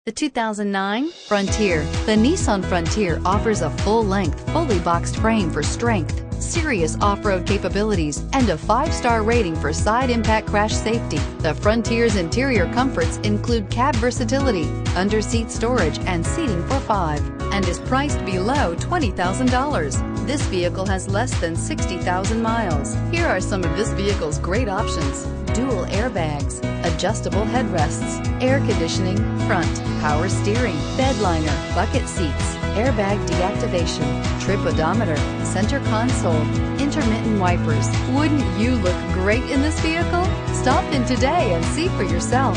The 2009 Frontier. The Nissan Frontier offers a full-length, fully boxed frame for strength, serious off-road capabilities, and a 5-star rating for side impact crash safety. The Frontier's interior comforts include cab versatility, under-seat storage, and seating for 5, and is priced below $20,000. This vehicle has less than 60,000 miles. Here are some of this vehicle's great options: dual airbags, adjustable headrests, air conditioning, front, power steering, bed liner, bucket seats, airbag deactivation, trip odometer, center console, intermittent wipers. Wouldn't you look great in this vehicle? Stop in today and see for yourself.